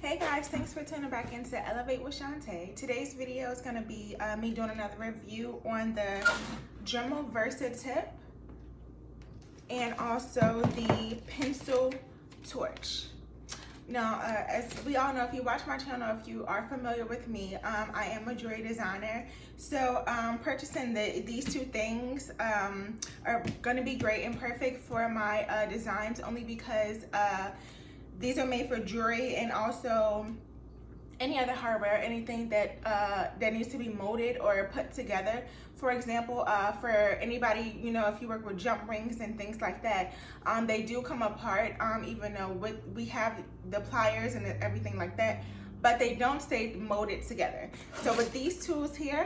Hey guys, thanks for tuning back into Elevate with Shantae. Today's video is going to be me doing another review on the Dremel Versatip and also the pencil torch. Now, as we all know, if you watch my channel, if you are familiar with me, I am a jewelry designer. So purchasing these two things are going to be great and perfect for my designs, only because these are made for jewelry and also any other hardware, anything that that needs to be molded or put together. For example, for anybody, you know, if you work with jump rings and things like that, they do come apart, even though we have the pliers and everything like that, but they don't stay molded together. So with these tools here,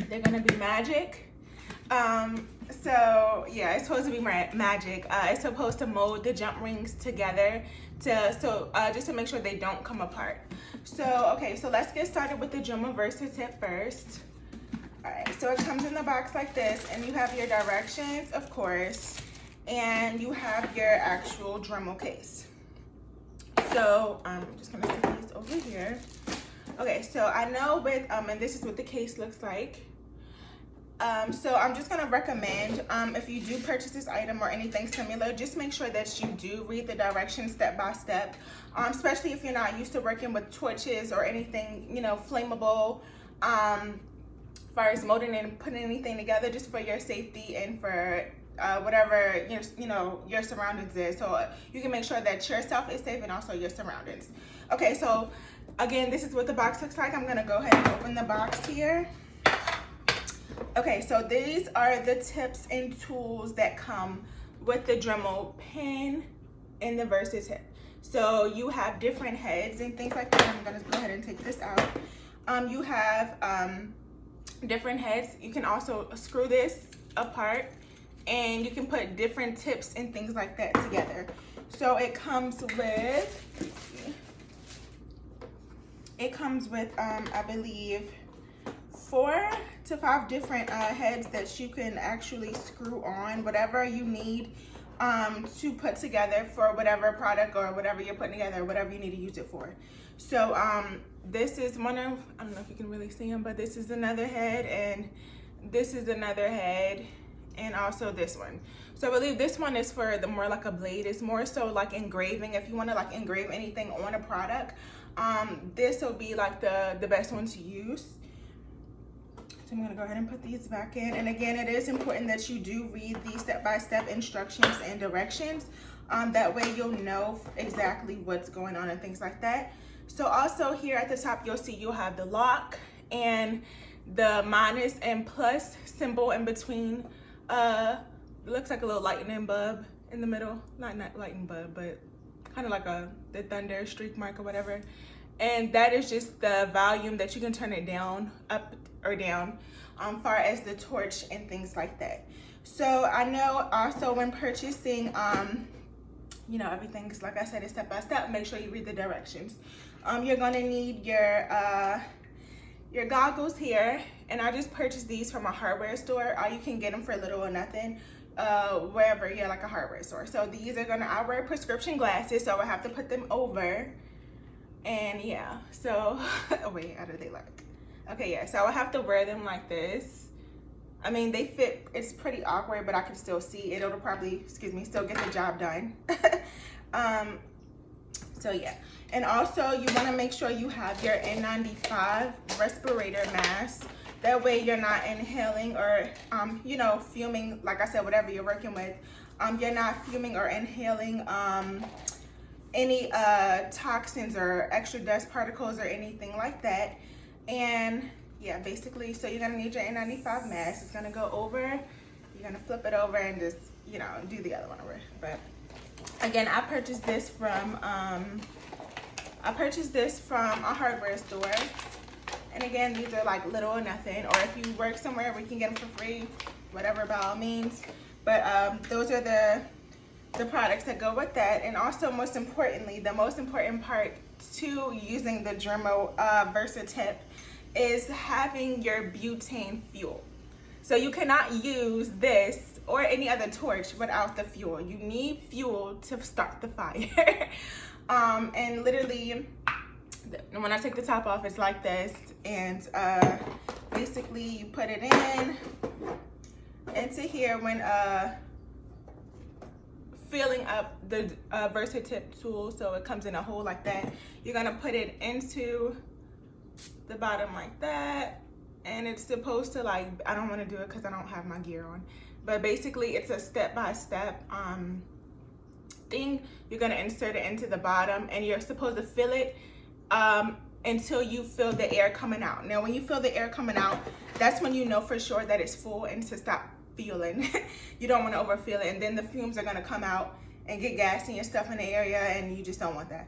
they're gonna be magic. So yeah, it's supposed to be magic. It's supposed to mold the jump rings together just to make sure they don't come apart. So okay, so let's get started with the Dremel Versatip first. All right, so it comes in the box like this, and you have your directions, of course, and you have your actual Dremel case. So I'm just gonna stick these over here. Okay, so I know with and this is what the case looks like. So I'm just gonna recommend, if you do purchase this item or anything similar, just make sure that you do read the directions step by step, especially if you're not used to working with torches or anything, you know, flammable, as far as molding and putting anything together, just for your safety and for whatever your surroundings is, so you can make sure that yourself is safe and also your surroundings. Okay, so again, this is what the box looks like. I'm gonna go ahead and open the box here. Okay, so these are the tips and tools that come with the Dremel pen and the Versatip. So you have different heads and things like that. I'm gonna go ahead and take this out. You have different heads. You can also screw this apart and you can put different tips and things like that together. So it comes with, I believe, 4 to 5 different heads that you can actually screw on whatever you need to put together for whatever product or whatever you're putting together, whatever you need to use it for. So this is one of, I don't know if you can really see them, but this is another head, and this is another head, and also this one. So I believe this one is for the more like a blade. It's more so like engraving. If you want to like engrave anything on a product, this will be like the best one to use. So I'm gonna go ahead and put these back in. And again, it is important that you do read these step-by-step instructions and directions. That way you'll know exactly what's going on and things like that. So also here at the top, you'll have the lock and the minus and plus symbol in between. It looks like a little lightning bulb in the middle. Not lightning bulb, but kind of like the thunder streak mark or whatever. And that is just the volume that you can turn it down, up or down, far as the torch and things like that. So I know also when purchasing, you know, everything's, like I said, is step by step. Make sure you read the directions. You're gonna need your goggles here, and I just purchased these from a hardware store. You can get them for little or nothing, wherever you're like a hardware store. So these are I wear prescription glasses, so I have to put them over. And yeah, so, oh wait, how do they look? Okay, yeah, so I have to wear them like this. I mean, they fit, it's pretty awkward, but I can still see it. It'll probably, excuse me, still get the job done. So yeah, and also you wanna make sure you have your N95 respirator mask. That way you're not inhaling or, you know, fuming, like I said, whatever you're working with. You're not fuming or inhaling any toxins or extra dust particles or anything like that. And yeah, basically, so you're gonna need your N95 mask. It's gonna go over, you're gonna flip it over and just, you know, do the other one over. But again, I purchased this from a hardware store. And again, these are like little or nothing, or if you work somewhere where you can get them for free, whatever, by all means. But those are the products that go with that. And also, most importantly, the most important part to using the Dremel Versatip is having your butane fuel. So you cannot use this or any other torch without the fuel. You need fuel to start the fire. And literally, when I take the top off, it's like this. And basically, you put it into here when filling up the Versatip tool, so it comes in a hole like that. You're gonna put it into the bottom like that, and it's supposed to, like, I don't want to do it because I don't have my gear on, but basically it's a step-by-step thing. You're gonna insert it into the bottom, and you're supposed to fill it until you feel the air coming out. Now when you feel the air coming out, that's when you know for sure that it's full, and to stop fueling. You don't want to overfill it, and then the fumes are going to come out and get gassy and stuff in the area, and you just don't want that.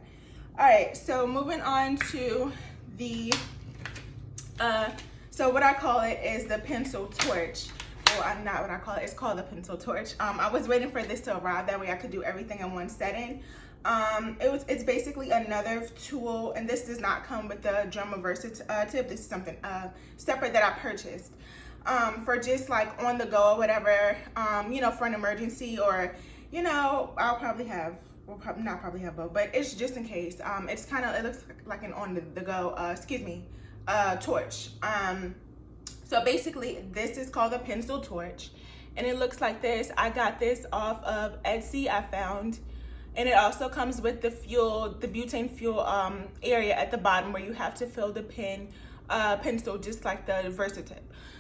All right, so moving on to the so what I call it is the pencil torch. Well, not what I call it, it's called the pencil torch. I was waiting for this to arrive, that way I could do everything in one setting. It's basically another tool, and this does not come with the Dremel Versatip. This is something separate that I purchased for just like on the go or whatever, you know, for an emergency, or, you know, we'll probably have both, but it's just in case. It's kind of, it looks like an on the go, torch. So basically this is called a pencil torch, and it looks like this. I got this off of Etsy, I found. And it also comes with the fuel, the butane fuel area at the bottom where you have to fill the pencil, just like the Versatip.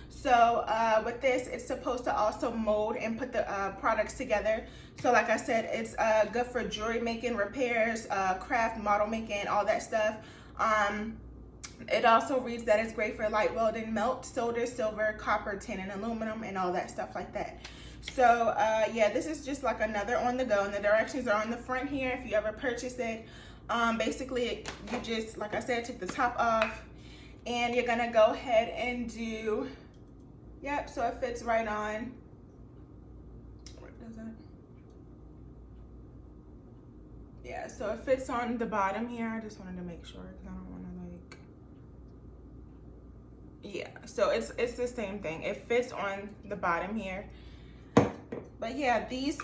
So with this, it's supposed to also mold and put the products together. So like I said, it's good for jewelry making, repairs, craft, model making, all that stuff. It also reads that it's great for light welding, melt, solder, silver, copper, tin, and aluminum, and all that stuff like that. So yeah, this is just like another on the go, and the directions are on the front here if you ever purchase it. Basically, you just, like I said, take the top off, and you're gonna go ahead and do, yep, so it fits right on. Where does it? Yeah, so it fits on the bottom here. I just wanted to make sure because I don't want to, like, yeah, so it's the same thing. It fits on the bottom here. But yeah, these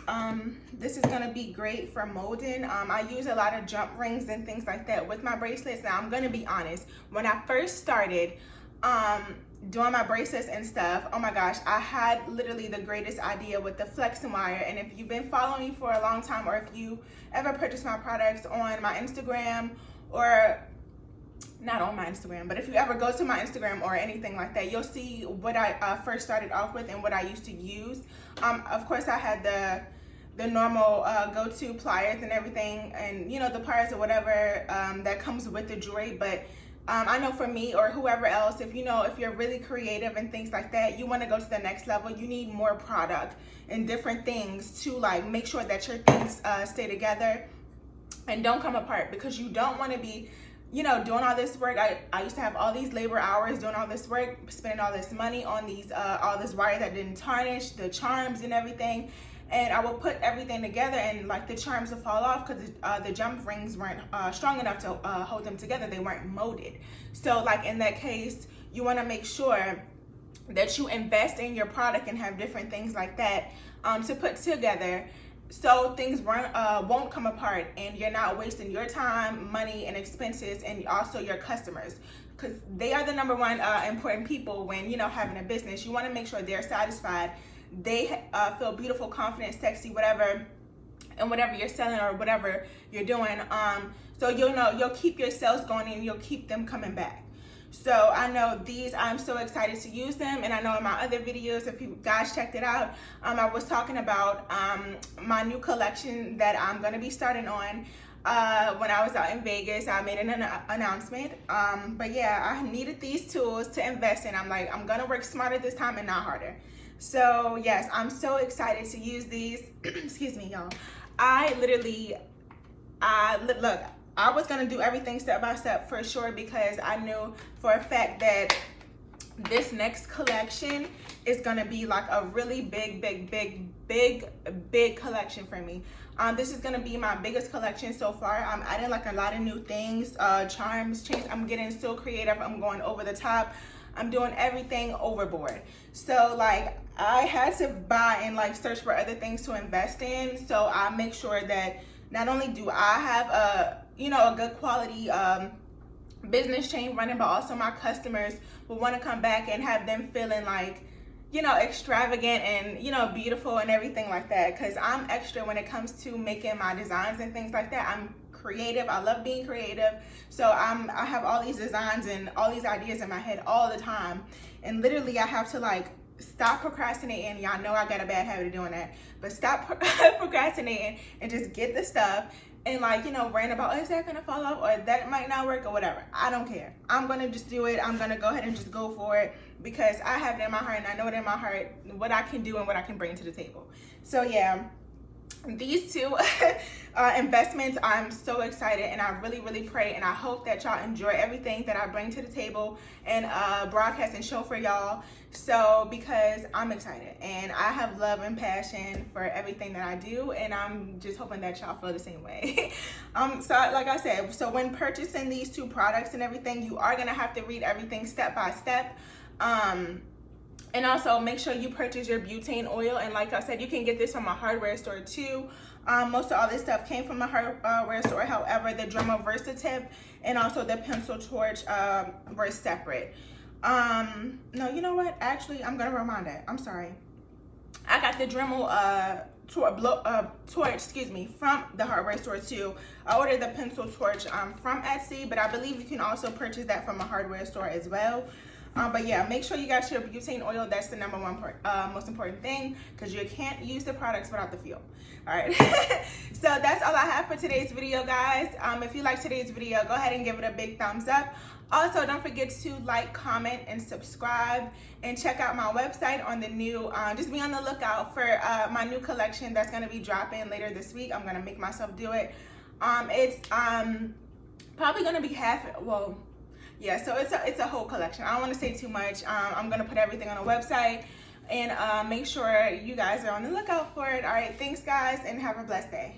this is gonna be great for molding. I use a lot of jump rings and things like that with my bracelets. Now I'm gonna be honest, when I first started doing my bracelets and stuff, oh my gosh, I had literally the greatest idea with the flexing wire. And if you've been following me for a long time, or if you ever purchase my products on my Instagram, or not on my Instagram, but if you ever go to my Instagram or anything like that, you'll see what I first started off with and what I used to use. Of course, I had the normal go-to pliers and everything, and, you know, the pliers or whatever that comes with the jewelry. But I know for me, or whoever else, if you know, if you're really creative and things like that, you want to go to the next level, you need more product and different things to, like, make sure that your things stay together and don't come apart, because you don't want to be, you know, doing all this work. I used to have all these labor hours doing all this work, spending all this money on these all this wire that didn't tarnish, the charms and everything, and I would put everything together, and like the charms would fall off because the jump rings weren't strong enough to hold them together. They weren't molded. So like in that case, you want to make sure that you invest in your product and have different things like that to put together, so things won't come apart, and you're not wasting your time, money, and expenses, and also your customers, because they are the number one important people when, you know, having a business. You want to make sure they're satisfied, they feel beautiful, confident, sexy, whatever, and whatever you're selling or whatever you're doing. So you'll keep your sales going, and you'll keep them coming back. So I know these, I'm so excited to use them. And I know in my other videos, if you guys checked it out, I was talking about my new collection that I'm going to be starting on. When I was out in Vegas, I made an announcement. But yeah, I needed these tools to invest in. I'm like, I'm going to work smarter this time and not harder. So yes, I'm so excited to use these. Excuse me, y'all. Look, I was gonna do everything step by step for sure, because I knew for a fact that this next collection is gonna be like a really big collection for me. This is gonna be my biggest collection so far. I'm adding like a lot of new things, charms, chains. I'm getting so creative. I'm going over the top. I'm doing everything overboard. So like I had to buy and like search for other things to invest in. So I make sure that not only do I have a, you know, a good quality business chain running, but also my customers will want to come back and have them feeling like, you know, extravagant and, you know, beautiful and everything like that. Because I'm extra when it comes to making my designs and things like that. I'm creative. I love being creative. So I have all these designs and all these ideas in my head all the time. And literally I have to like stop procrastinating. Y'all know I got a bad habit of doing that. But stop procrastinating and just get the stuff and like, you know, rant about, oh, is that gonna fall off or that might not work or whatever. I don't care. I'm gonna just do it. I'm gonna go ahead and just go for it because I have it in my heart and I know it in my heart what I can do and what I can bring to the table. So yeah, these two investments, I'm so excited, and I really pray and I hope that y'all enjoy everything that I bring to the table and broadcast and show for y'all. So because I'm excited and I have love and passion for everything that I do, and I'm just hoping that y'all feel the same way. So like I said, so when purchasing these two products and everything, you are gonna have to read everything step by step. And also make sure you purchase your butane oil. And like I said, you can get this from a hardware store too. Most of all this stuff came from a hardware store. However, the Dremel Versatip and also the pencil torch were separate. No, you know what? Actually, I'm gonna remind that. I'm sorry. I got the Dremel torch, excuse me, from the hardware store too. I ordered the pencil torch from Etsy, but I believe you can also purchase that from a hardware store as well. But yeah, make sure you got your butane oil. That's the number one most important thing, because you can't use the products without the fuel. All right. So that's all I have for today's video, guys. If you like today's video, go ahead and give it a big thumbs up. Also, don't forget to like, comment, and subscribe, and check out my website on the new, just be on the lookout for my new collection that's going to be dropping later this week. I'm going to make myself do it. It's probably going to be yeah, so it's a whole collection. I don't want to say too much. I'm going to put everything on a website, and make sure you guys are on the lookout for it. All right, thanks, guys, and have a blessed day.